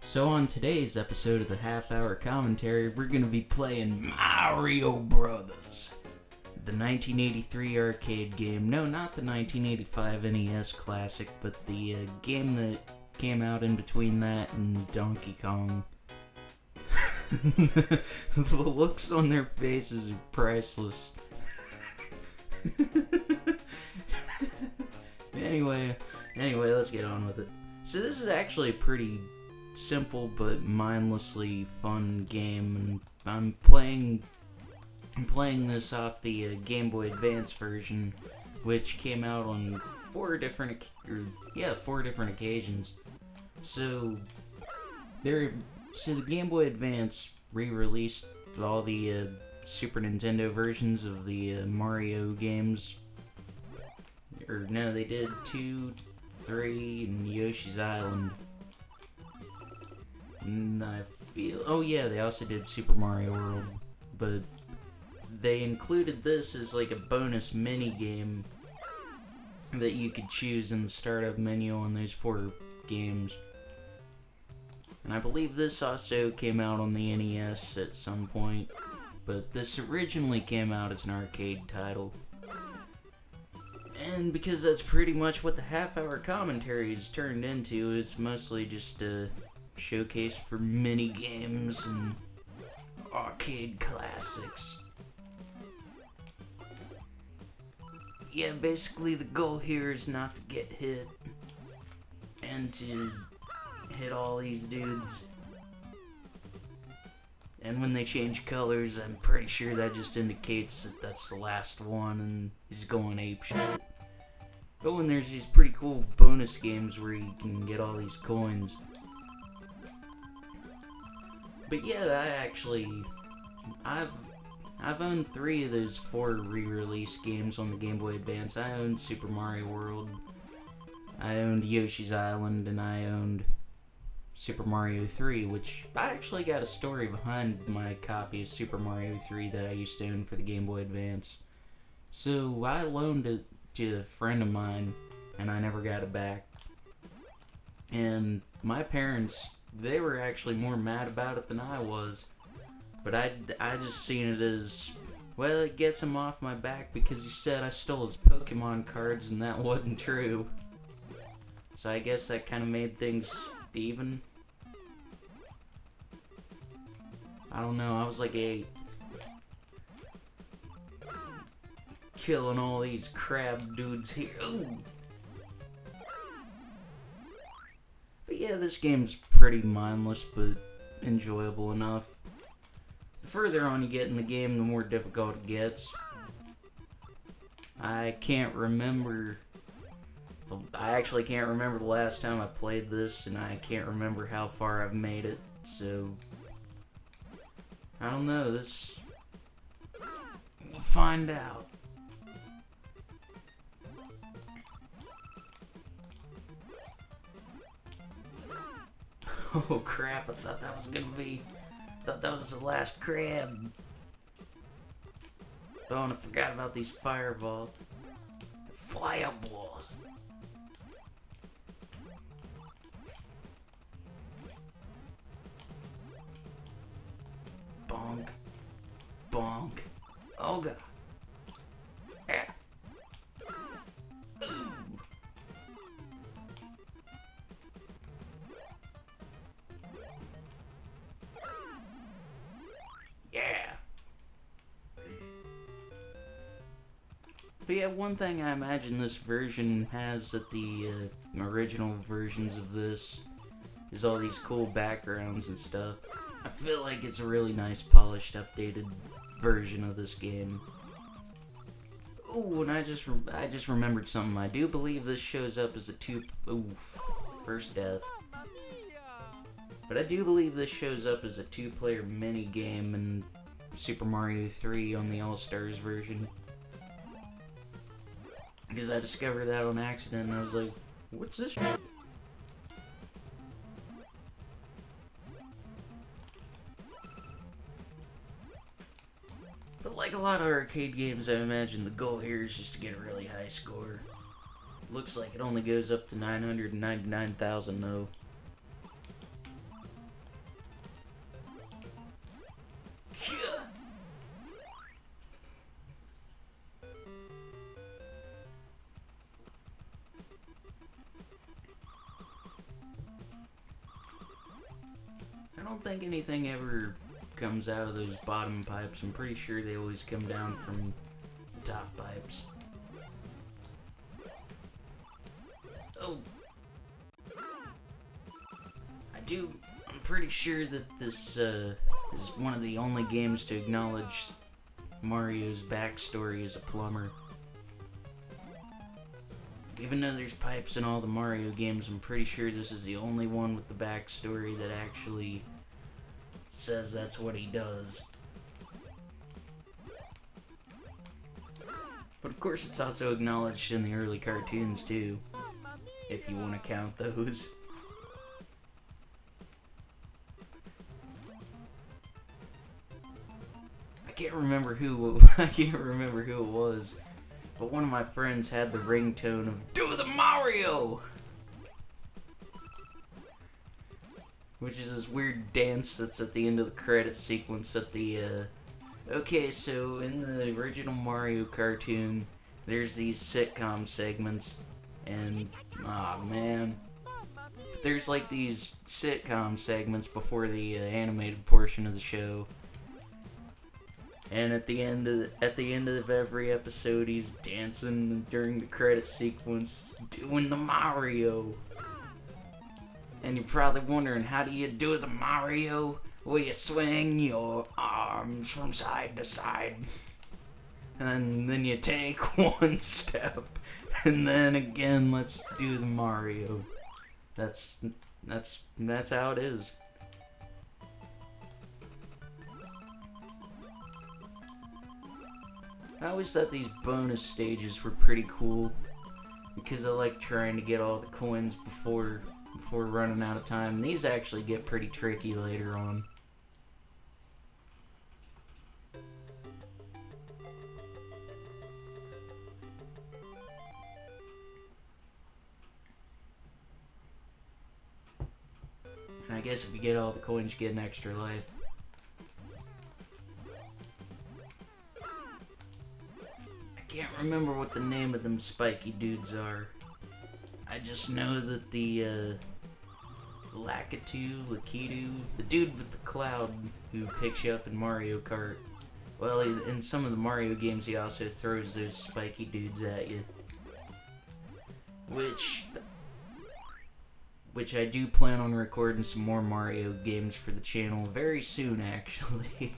So on today's episode of the Half Hour Commentary, we're going to be playing Mario Brothers. The 1983 arcade game. No, not the 1985 NES classic, but the game that came out in between that and Donkey Kong. The looks on their faces are priceless. Anyway, let's get on with it. So this is actually a pretty simple but mindlessly fun game, and I'm playing this off the Game Boy Advance version, which came out on four different occasions. So the Game Boy Advance re-released all the Super Nintendo versions of the Mario games. Or no, they did 2, 3, and Yoshi's Island. And they also did Super Mario World, but they included this as like a bonus mini game that you could choose in the startup menu on those four games. And I believe this also came out on the NES at some point, but this originally came out as an arcade title. And because that's pretty much what the half-hour commentary is turned into, it's mostly just a showcase for mini games and arcade classics. Yeah, basically the goal here is not to get hit and to hit all these dudes. And when they change colors, I'm pretty sure that just indicates that that's the last one and he's going apeshit. But when there's these pretty cool bonus games where you can get all these coins. But yeah, I've owned 3 of those 4 re-release games on the Game Boy Advance. I owned Super Mario World, I owned Yoshi's Island, and I owned Super Mario 3, which I actually got a story behind my copy of Super Mario 3 that I used to own for the Game Boy Advance. So I loaned it to a friend of mine, and I never got it back. And my parents, they were actually more mad about it than I was. But I just seen it as, well, it gets him off my back because he said I stole his Pokemon cards, and that wasn't true. So I guess that kind of made things even. I don't know, I was like 8. Killing all these crab dudes here. Ooh. But yeah, this game's pretty mindless, but enjoyable enough. The further on you get in the game, the more difficult it gets. I actually can't remember the last time I played this, and I can't remember how far I've made it, so I don't know, we'll find out. Oh crap, I thought that was the last crab. Oh, and I forgot about these fireballs. Fireballs. Bonk. Bonk. Oh god. Ah. Ooh. Yeah. But yeah, one thing I imagine this version has that the original versions of this is all these cool backgrounds and stuff. I feel like it's a really nice, polished, updated version of this game. Ooh, and I just remembered something. I do believe this shows up as first death. But I do believe this shows up as a 2-player mini game in Super Mario 3 on the All-Stars version. Because I discovered that on accident and I was like, what's this shit? But like a lot of arcade games, I imagine the goal here is just to get a really high score. Looks like it only goes up to 999,000 though. I don't think anything ever comes out of those bottom pipes. I'm pretty sure they always come down from the top pipes. Oh. I'm pretty sure that this is one of the only games to acknowledge Mario's backstory as a plumber. Even though there's pipes in all the Mario games, I'm pretty sure this is the only one with the backstory that actually says that's what he does. But of course it's also acknowledged in the early cartoons too, if you want to count those. I can't remember who it was, but one of my friends had the ringtone of "Do the Mario!" which is this weird dance that's at the end of the credit sequence at the, Okay, so in the original Mario cartoon, there's these sitcom segments, and, aw, man. But there's like these sitcom segments before the animated portion of the show. And at the end of every episode, he's dancing during the credit sequence, doing the Mario. And you're probably wondering, how do you do the Mario? Well, you swing your arms from side to side. And then you take one step. And then again, let's do the Mario. That's how it is. I always thought these bonus stages were pretty cool, because I like trying to get all the coins before running out of time. These actually get pretty tricky later on. And I guess if you get all the coins, you get an extra life. I can't remember what the name of them spiky dudes are. I just know that the Lakitu, the dude with the cloud who picks you up in Mario Kart. Well, in some of the Mario games, he also throws those spiky dudes at you. Which I do plan on recording some more Mario games for the channel very soon, actually.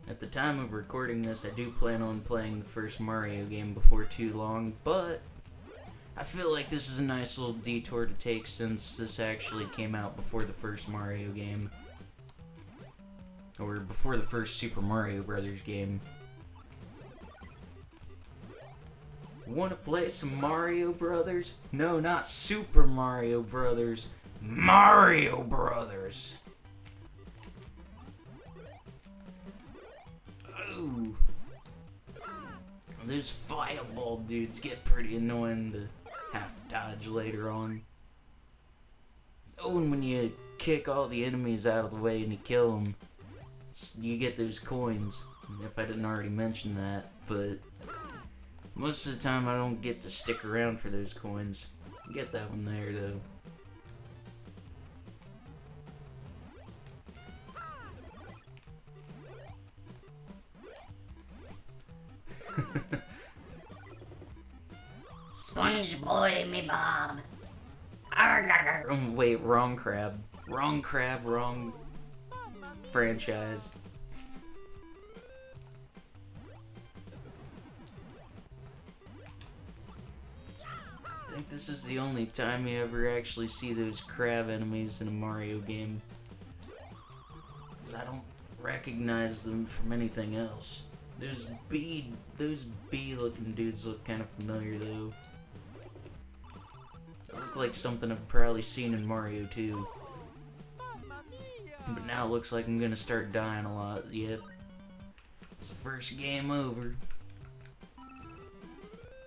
At the time of recording this, I do plan on playing the first Mario game before too long, but I feel like this is a nice little detour to take since this actually came out before the first Mario game. Or before the first Super Mario Brothers game. Wanna play some Mario Brothers? No, not Super Mario Brothers. Mario Brothers! Ooh. Those fireball dudes get pretty annoying to have to dodge later on. Oh, and when you kick all the enemies out of the way and you kill them, you get those coins. If I didn't already mention that, but most of the time I don't get to stick around for those coins. Get that one there, though. Sponge boy, me Bob. Arr, arr, arr. Wait, wrong crab. Wrong crab, wrong franchise. I think this is the only time you ever actually see those crab enemies in a Mario game. Because I don't recognize them from anything else. Those bee looking dudes look kind of familiar though. They look like something I've probably seen in Mario 2. But now it looks like I'm gonna start dying a lot. Yep. It's the first game over.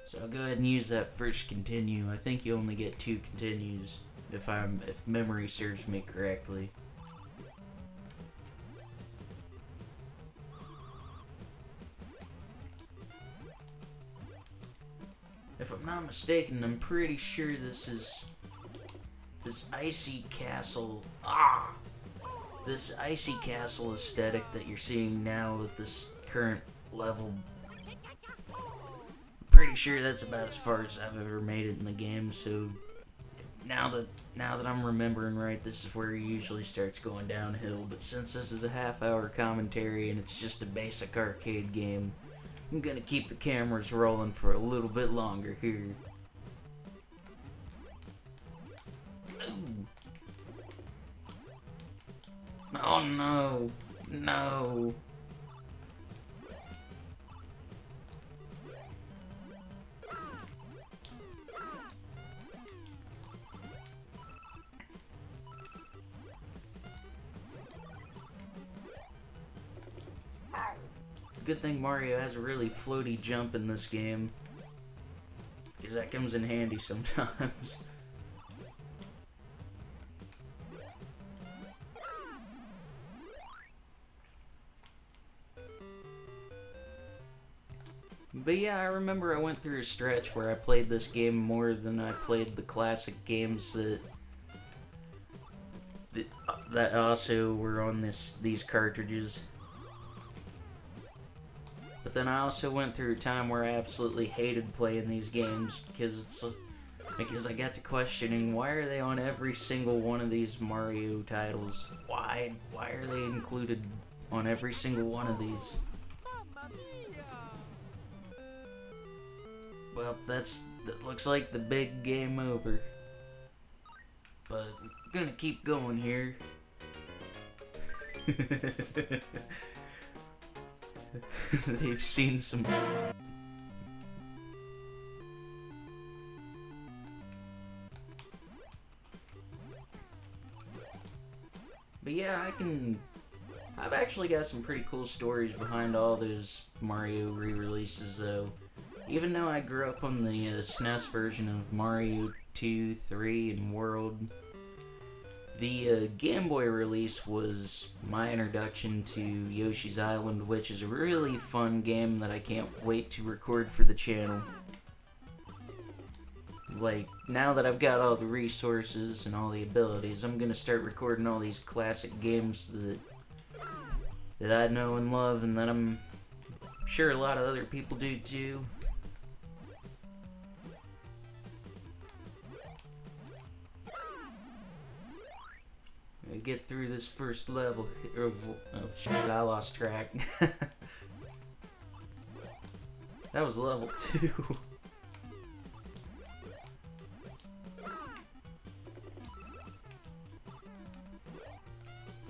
So I'll go ahead and use that first continue. I think you only get 2 continues if memory serves me correctly. If I'm not mistaken, I'm pretty sure this is this icy castle. This icy castle aesthetic that you're seeing now with this current level. Pretty sure that's about as far as I've ever made it in the game. So now that I'm remembering right, this is where it usually starts going downhill. But since this is a half-hour commentary and it's just a basic arcade game, I'm gonna keep the cameras rolling for a little bit longer here. Ooh. Oh no, no. Good thing Mario has a really floaty jump in this game, because that comes in handy sometimes. But yeah, I remember I went through a stretch where I played this game more than I played the classic games that also were on these cartridges. But then I also went through a time where I absolutely hated playing these games because I got to questioning, why are they on every single one of these Mario titles? Why are they included on every single one of these? Well, that looks like the big game over. But I'm gonna keep going here. They've seen some. But yeah, I've actually got some pretty cool stories behind all those Mario re-releases, though. Even though I grew up on the SNES version of Mario 2, 3, and World, the Game Boy release was my introduction to Yoshi's Island, which is a really fun game that I can't wait to record for the channel. Like, now that I've got all the resources and all the abilities, I'm gonna start recording all these classic games that I know and love, and that I'm sure a lot of other people do too. Get through this first level. Oh shit, I lost track. That was level 2.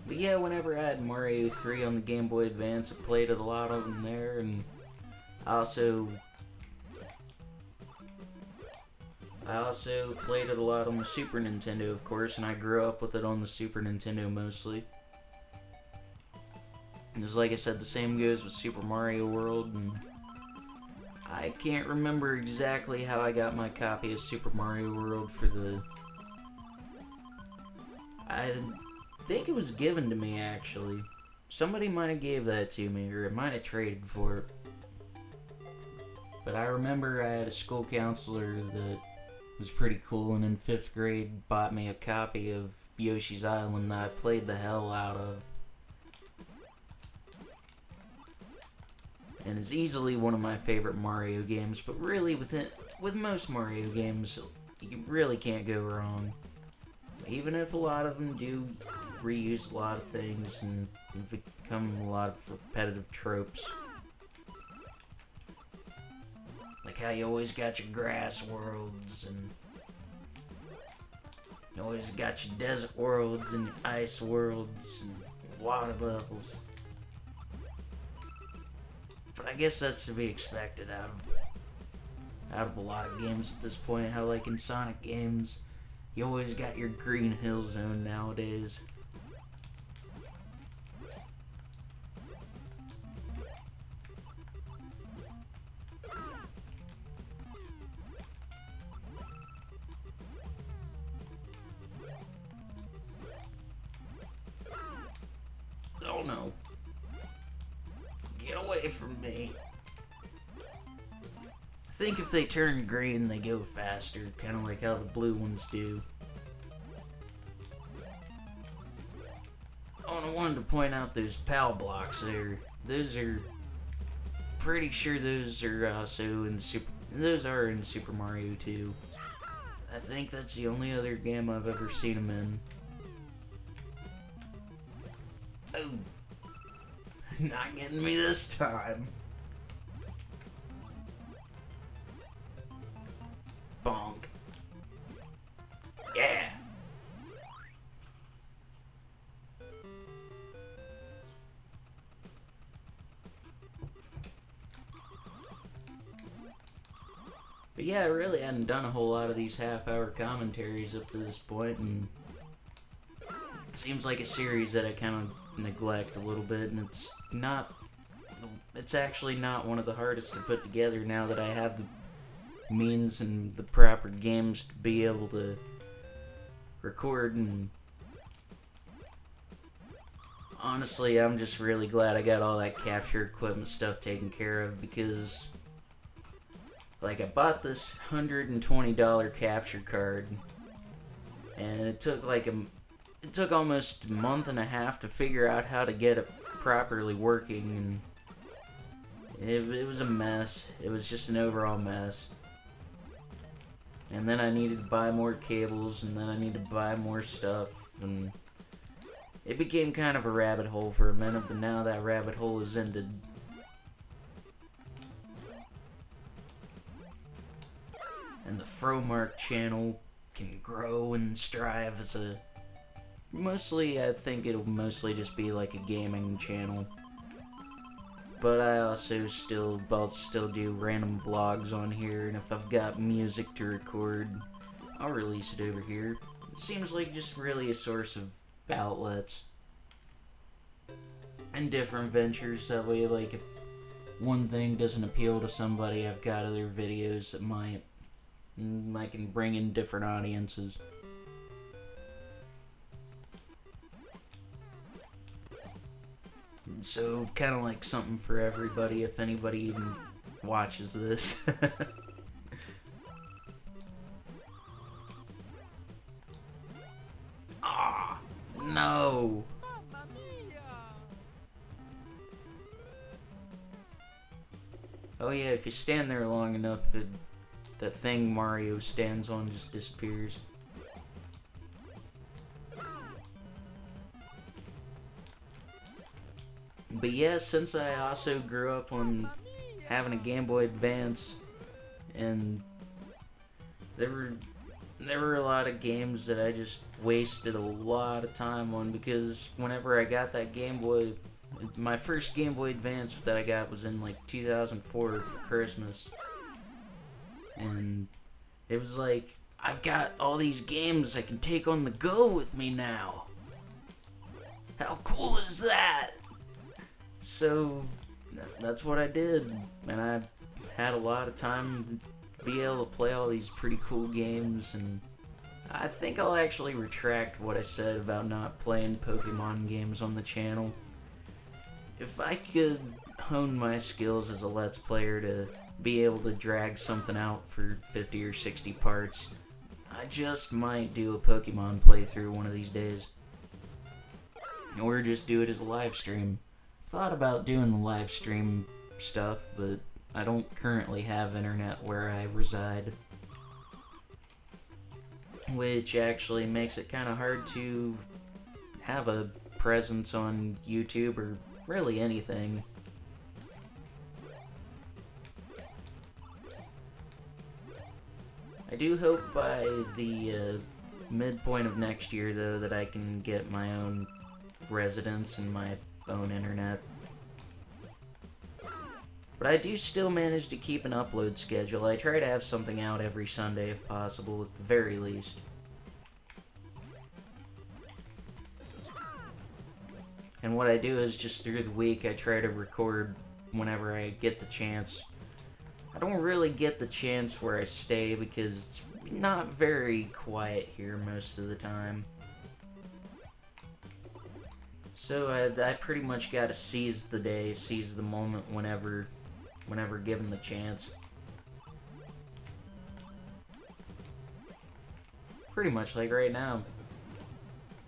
But yeah, whenever I had Mario 3 on the Game Boy Advance, I played it a lot of them there, and I also played it a lot on the Super Nintendo, of course, and I grew up with it on the Super Nintendo mostly. And just like I said, the same goes with Super Mario World, and I can't remember exactly how I got my copy of Super Mario World for the... I think it was given to me, actually. Somebody might have gave that to me, or it might have traded for it. But I remember I had a school counselor that was pretty cool, and in 5th grade bought me a copy of Yoshi's Island that I played the hell out of. And it's easily one of my favorite Mario games, but really with most Mario games, you really can't go wrong. Even if a lot of them do reuse a lot of things and become a lot of repetitive tropes. Like how you always got your grass worlds, and you always got your desert worlds, and your ice worlds, and water levels. But I guess that's to be expected out of a lot of games at this point. How like in Sonic games, you always got your green hill zone nowadays. Oh no. Get away from me. I think if they turn green, they go faster, kind of like how the blue ones do. Oh, and I wanted to point out those PAL blocks there. Those are... pretty sure those are also in Super Mario 2. I think that's the only other game I've ever seen them in. Oh. Not getting me this time. Bonk. Yeah. But yeah, I really hadn't done a whole lot of these half-hour commentaries up to this point, and it seems like a series that I kind of neglect a little bit, and it's actually not one of the hardest to put together now that I have the means and the proper games to be able to record. And honestly, I'm just really glad I got all that capture equipment stuff taken care of, because like, I bought this $120 capture card, and it took almost a month and a half to figure out how to get it properly working, and it was a mess. It was just an overall mess. And then I needed to buy more cables, and then I needed to buy more stuff, and it became kind of a rabbit hole for a minute, but now that rabbit hole is ended. And the Fromark channel can grow and strive as a... I think it'll mostly just be like a gaming channel. But I'll still do random vlogs on here, and if I've got music to record, I'll release it over here. It seems like just really a source of outlets. And different ventures, that way, like, if one thing doesn't appeal to somebody, I've got other videos that might... I can bring in different audiences. So, kind of like something for everybody, if anybody even watches this. Ah, no! Oh yeah, if you stand there long enough, that thing Mario stands on just disappears. But yeah, since I also grew up on having a Game Boy Advance, and there were a lot of games that I just wasted a lot of time on, because whenever I got that Game Boy, my first Game Boy Advance that I got was in like 2004 for Christmas. And it was like, I've got all these games I can take on the go with me now. How cool is that? So, that's what I did. And I had a lot of time to be able to play all these pretty cool games. And I think I'll actually retract what I said about not playing Pokemon games on the channel. If I could hone my skills as a Let's Player to be able to drag something out for 50 or 60 parts, I just might do a Pokemon playthrough one of these days. Or just do it as a live stream. Thought about doing the live stream stuff, but I don't currently have internet where I reside. Which actually makes it kind of hard to have a presence on YouTube or really anything. I do hope by the midpoint of next year, though, that I can get my own residence and my own internet. But I do still manage to keep an upload schedule. I try to have something out every Sunday if possible, at the very least. And what I do is just through the week I try to record whenever I get the chance. I don't really get the chance where I stay because it's not very quiet here most of the time. So I pretty much gotta seize the day, seize the moment whenever given the chance. Pretty much like right now.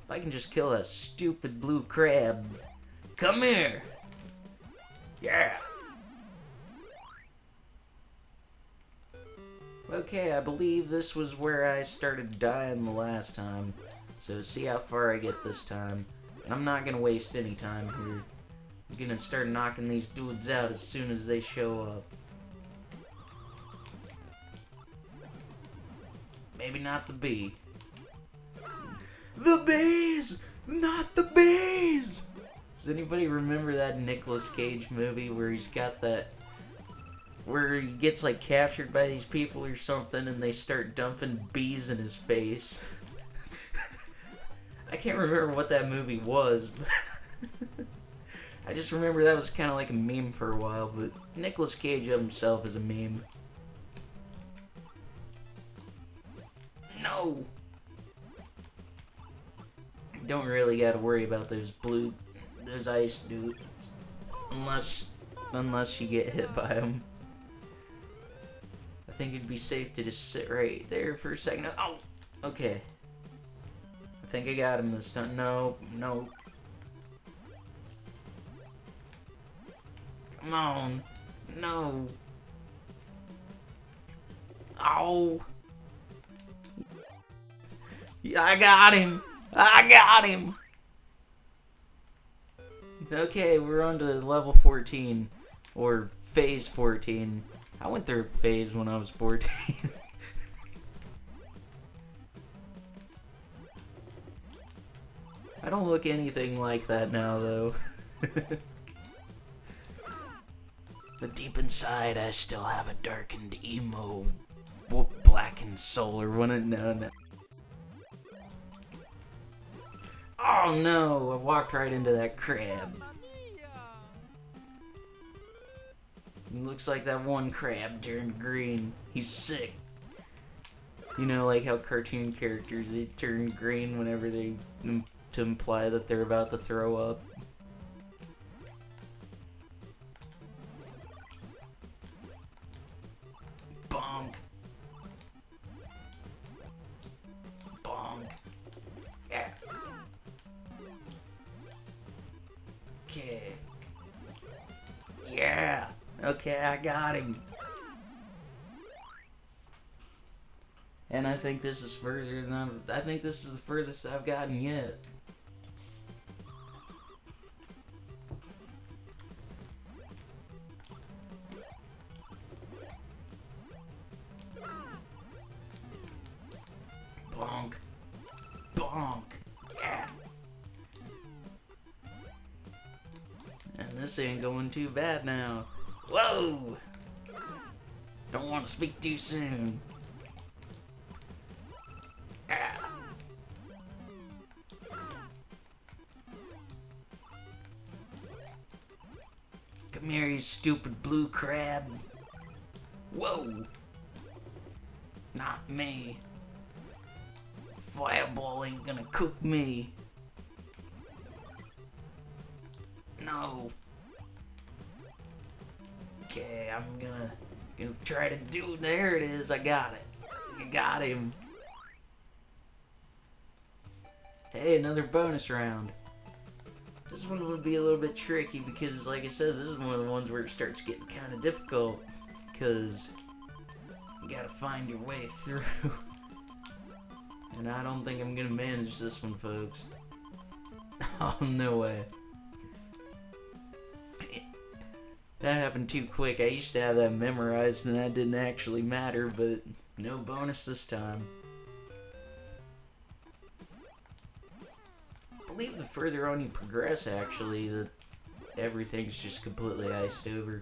If I can just kill that stupid blue crab. Come here! Yeah! Okay, I believe this was where I started dying the last time. So see how far I get this time. And I'm not gonna waste any time here. I'm gonna start knocking these dudes out as soon as they show up. Maybe not the bee. The bees! Not the bees! Does anybody remember that Nicolas Cage movie where he's got that... where he gets like captured by these people or something and they start dumping bees in his face? I can't remember what that movie was, but I just remember that was kind of like a meme for a while, but Nicolas Cage himself is a meme. No! Don't really gotta worry about those ice dudes. Unless you get hit by them. I think it'd be safe to just sit right there for a second. Oh! Okay. I think I got him this time. No, no. Come on. No. Oh. Yeah, I got him. I got him. Okay, we're on to level 14. Or phase 14. I went through a phase when I was 14. I don't look anything like that now, though. But deep inside, I still have a darkened emo, blackened soul, or one of no. Oh no! I walked right into that crab. It looks like that one crab turned green. He's sick. You know, like how cartoon characters, they turn green whenever they to imply that they're about to throw up. Bonk. Bonk. Yeah. Okay. Yeah. Okay, I got him. And I think this is further than I think this is the furthest I've gotten yet. Bonk. Bonk. Yeah. And this ain't going too bad now. Whoa! Don't want to speak too soon. Ah. Come here, you stupid blue crab. Whoa! Not me. Fireball ain't gonna cook me. No. Okay, I'm gonna try to do. There it is. I got it. I got him. Hey, another bonus round. This one would be a little bit tricky because, like I said, this is one of the ones where it starts getting kind of difficult because you gotta find your way through. And I don't think I'm gonna manage this one, folks. Oh, no way. That happened too quick. I used to have that memorized and that didn't actually matter, but no bonus this time. I believe the further on you progress, actually, that everything's just completely iced over.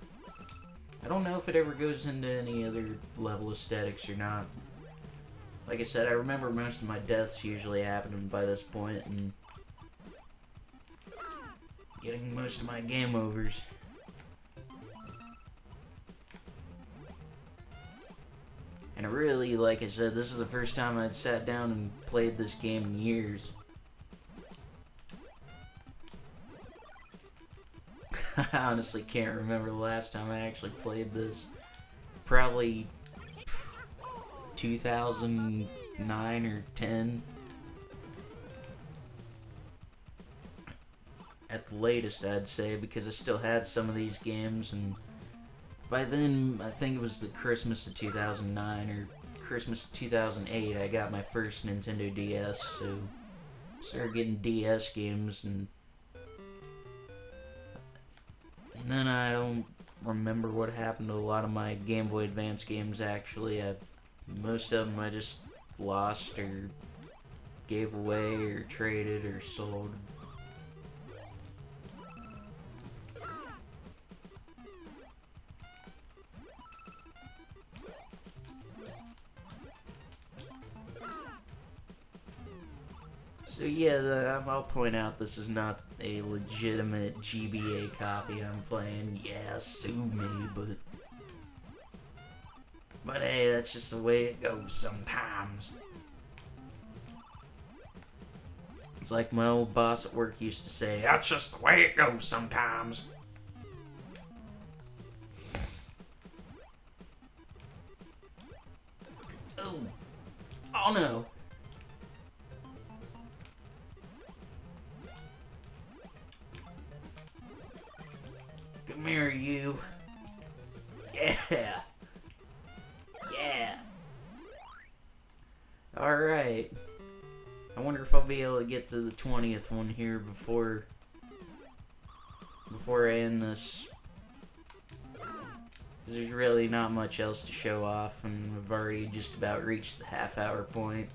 I don't know if it ever goes into any other level aesthetics or not. Like I said, I remember most of my deaths usually happening by this point and getting most of my game overs. And I really, like I said, this is the first time I'd sat down and played this game in years. I honestly can't remember the last time I actually played this. Probably 2000, 9 or 10. At the latest, I'd say, because I still had some of these games, and by then, I think it was the Christmas of 2009 or Christmas of 2008, I got my first Nintendo DS, so I started getting DS games, and then I don't remember what happened to a lot of my Game Boy Advance games, actually. Most of them I just lost or gave away or traded or sold. So yeah, I'll point out this is not a legitimate GBA copy I'm playing. Yeah, sue me, but hey, that's just the way it goes sometimes. It's like my old boss at work used to say, that's just the way it goes sometimes. Oh. Oh no. Come here, you. Yeah. Yeah. Alright. I wonder if I'll be able to get to the 20th one here before I end this. 'Cause there's really not much else to show off, and I've already just about reached the half-hour point.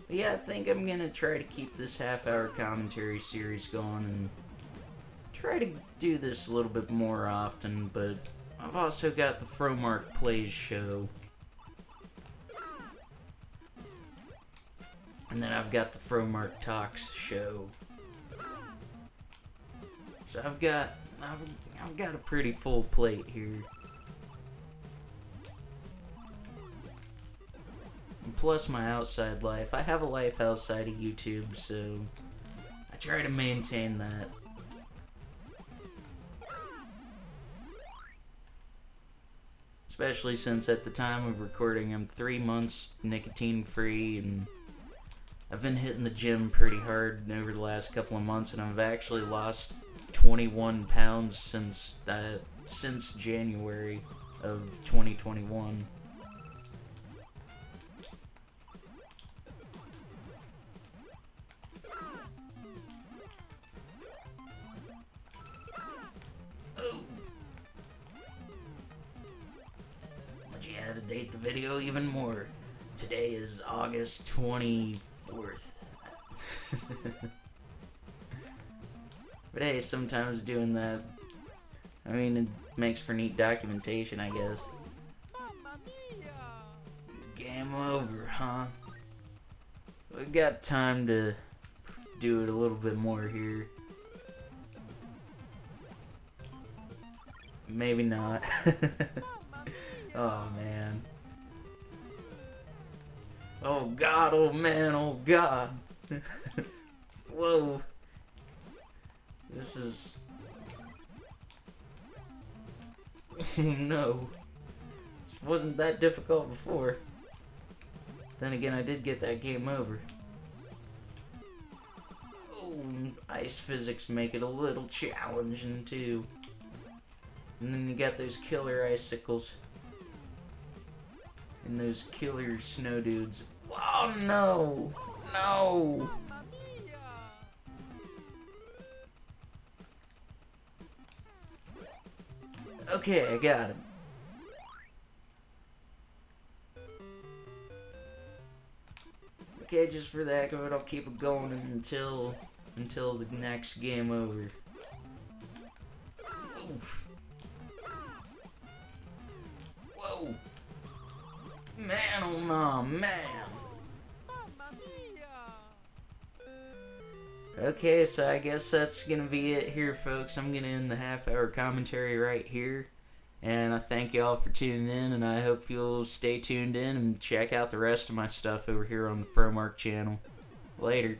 But yeah, I think I'm gonna try to keep this half-hour commentary series going and try to do this a little bit more often, but I've also got the Fromark Plays show. And then I've got the Fromark Talks show. So I've got a pretty full plate here. And plus my outside life. I have a life outside of YouTube, so I try to maintain that. Especially since at the time of recording I'm 3 months nicotine free, and I've been hitting the gym pretty hard over the last couple of months, and I've actually lost 21 pounds since January of 2021. Oh. But you had to date the video even more. Today is August 24th. But hey, sometimes doing that, I mean, it makes for neat documentation, I guess. Game over, huh? We got time to do it a little bit more here. Maybe not. Oh man. Oh god, oh man, oh god. Whoa. This is... Oh no. This wasn't that difficult before. Then again, I did get that game over. Oh, ice physics make it a little challenging too. And then you got those killer icicles. And those killer snow dudes. Oh no! No! Okay, I got him. Okay, just for the heck of it, I'll keep it going until the next game over. Oof. Whoa! Man, oh no, man! Okay, so I guess that's gonna be it here, folks. I'm gonna end the half-hour commentary right here. And I thank y'all for tuning in, and I hope you'll stay tuned in and check out the rest of my stuff over here on the Fromark channel. Later.